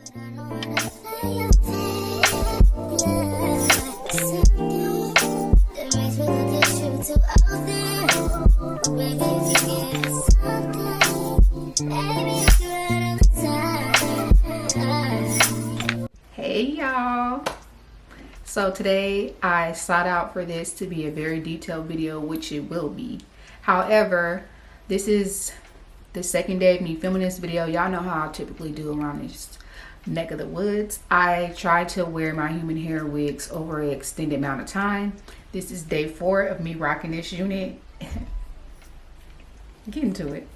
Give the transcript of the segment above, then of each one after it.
Hey y'all, so today I sought out for this to be a very detailed video, which it will be. However, this is the second day of me filming this video. Y'all know how I typically do around this neck of the woods. I try to wear my human hair wigs over an extended amount of time. This is day 4 of me rocking this unit. Get into it.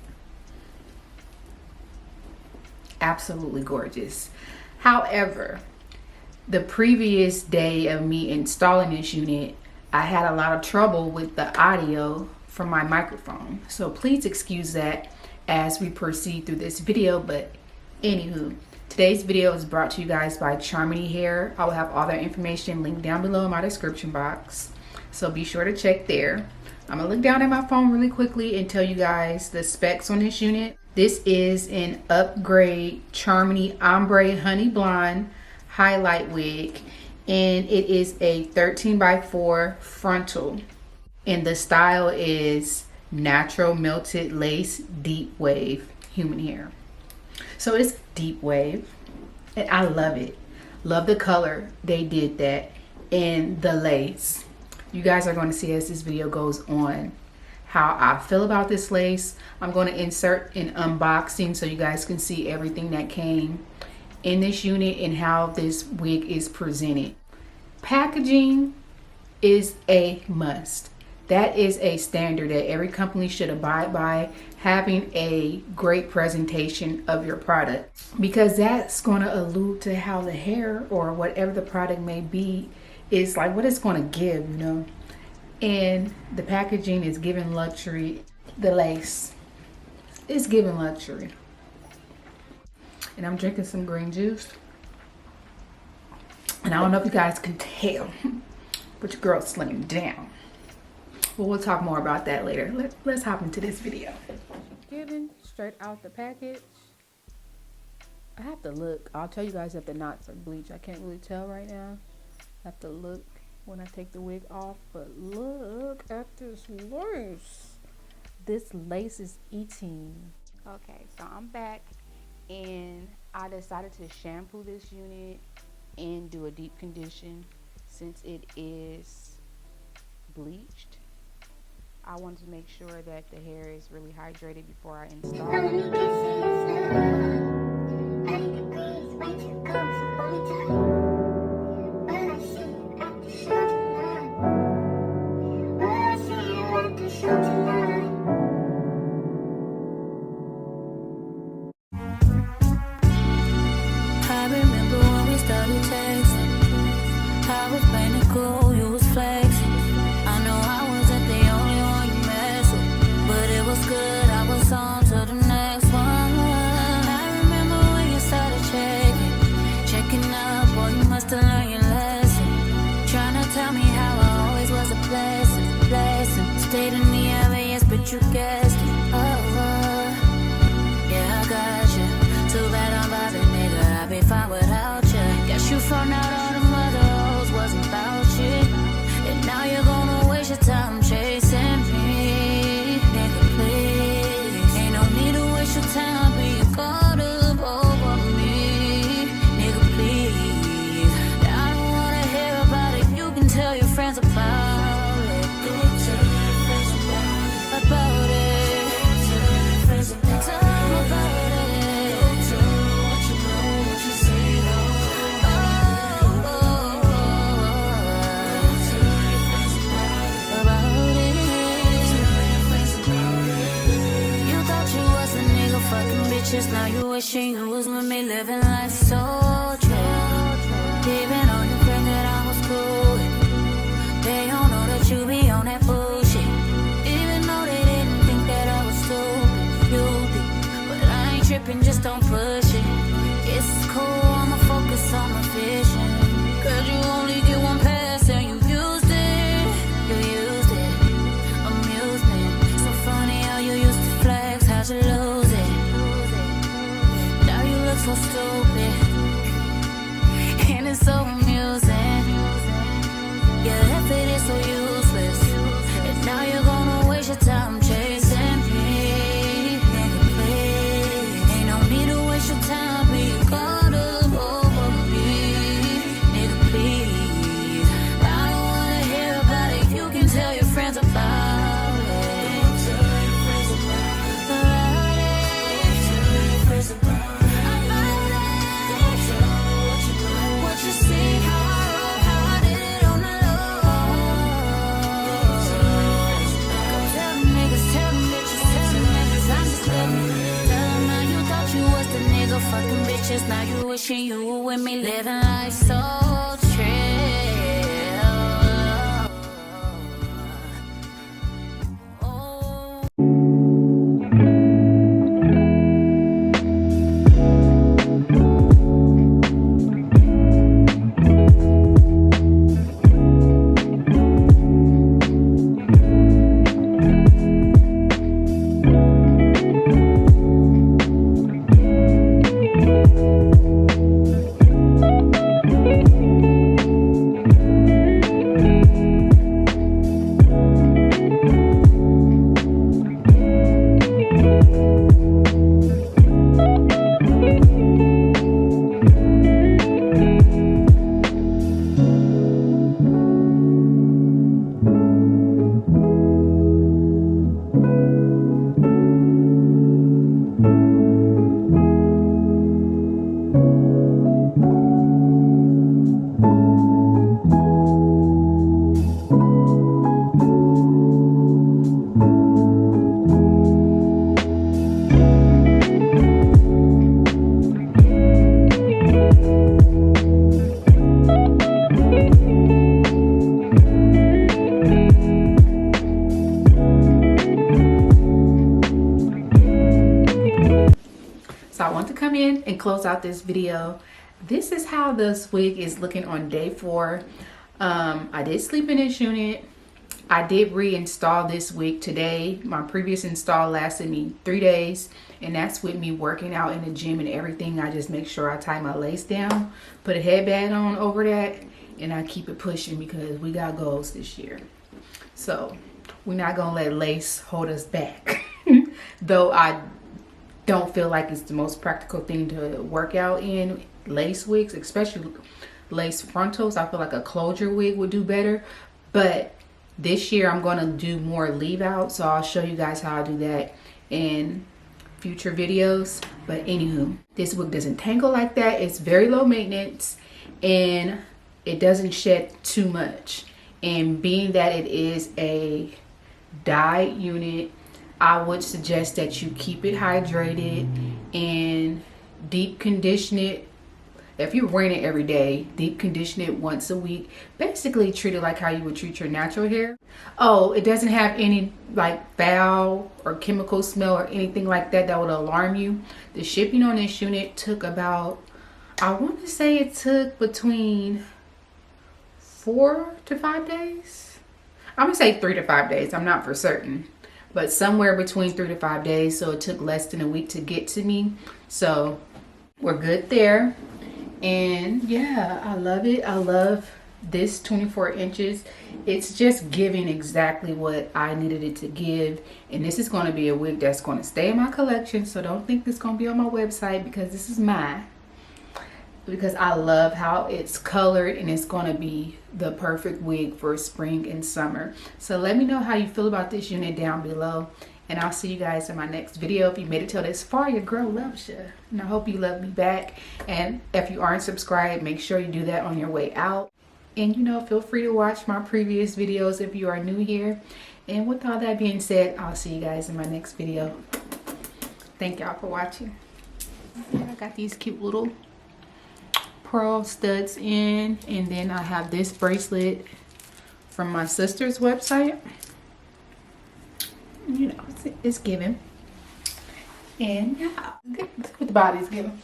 Absolutely gorgeous. However, the previous day of me installing this unit, I had a lot of trouble with the audio from my microphone. So please excuse that as we proceed through this video. But anywho, today's video is brought to you guys by Charmanty Hair. I will have all their information linked down below in my description box, so be sure to check there. I'm gonna look down at my phone really quickly and tell you guys the specs on this unit. This is an upgrade Charmanty Ombre Honey Blonde highlight wig, and it is a 13x4 frontal, and the style is natural melted lace deep wave human hair. So it's deep wave and I love it. Love the color they did that, and the lace. You guys are going to see as this video goes on how I feel about this lace. I'm going to insert an unboxing so you guys can see everything that came in this unit and how this wig is presented. Packaging is a must. That is a standard that every company should abide by, having a great presentation of your product, because that's going to allude to how the hair or whatever the product may be is like, what it's going to give, you know. And the packaging is giving luxury. The lace is giving luxury. And I'm drinking some green juice, and I don't know if you guys can tell, but your girl's slimming down. Well, we'll talk more about that later. Let's hop into this video. Given straight out the package. I have to look. I'll tell you guys if the knots are bleached. I can't really tell right now. I have to look when I take the wig off. But look at this lace. This lace is eating. Okay, so I'm back, and I decided to shampoo this unit and do a deep condition since it is bleached. I wanted to make sure that the hair is really hydrated before I install it. I remember when we started texting. I was playing it cool, you was flexing. I know I wasn't the only one you messed with, but it was good. I was on to the next one. I remember when you started checking up. Boy, you must have learned your lesson. Trying to tell me how I always was a blessing. Stayed in the obvious, but you guessed it. Yeah, I got you. Too bad I'm vibing, nigga. I'd be fine without you. Guess you found out all them other hoes wasn't about you, and now you're gonna waste your time chasing me. Nigga, please. Ain't no need to waste your time being caught up over me. Nigga, please. I don't wanna hear about it. You can tell your friends about it. Go tell your friends about it. Go tell your friends about it. Tell them about it. Now you wishing you was with me, living life so true. Even on your friend that I was cool with, they don't know that you be on that bullshit. Even though they didn't think that I was stupid, you be. But I ain't tripping, just don't push it. It's cool, I'ma focus on my vision. Cause you only get one pass and you used it. You used it, amusement. So funny how you used to flex, how'd you lose it? So stupid. you wishing you were with me, living life so trill. Oh. So I want to come in and close out this video. This is how this wig is looking on day 4. I did sleep in this unit. I did reinstall this wig today. My previous install lasted me 3 days, and that's with me working out in the gym and everything. I just make sure I tie my lace down, put a headband on over that, and I keep it pushing because we got goals this year. So we're not gonna let lace hold us back. Though I don't feel like it's the most practical thing to work out in, lace wigs, especially lace frontals. I feel like a closure wig would do better, but this year I'm going to do more leave out, so I'll show you guys how I do that in future videos. But anywho, this wig doesn't tangle like that. It's very low maintenance and it doesn't shed too much, and being that it is a dyed unit, I would suggest that you keep it hydrated and deep condition it. If you're wearing it every day, deep condition it once a week. Basically treat it like how you would treat your natural hair. Oh, it doesn't have any like foul or chemical smell or anything like that that would alarm you. The shipping on this unit took about, I want to say it took between 4 to 5 days. I'm gonna say 3 to 5 days. I'm not for certain, but somewhere between 3 to 5 days. So it took less than a week to get to me. So we're good there. And yeah, I love it. I love this 24 inches. It's just giving exactly what I needed it to give. And this is going to be a wig that's going to stay in my collection. So don't think this is going to be on my website, because this is mine. Because I love how it's colored, and it's going to be the perfect wig for spring and summer. So let me know how you feel about this unit down below, and I'll see you guys in my next video. If you made it till this far, your girl loves you, and I hope you love me back. And if you aren't subscribed, make sure you do that on your way out. And you know, feel free to watch my previous videos if you are new here. And with all that being said, I'll see you guys in my next video. Thank y'all for watching. Yeah, I got these cute little pearl studs in, and then I have this bracelet from my sister's website. You know, it's giving. And yeah, that's what the body's giving.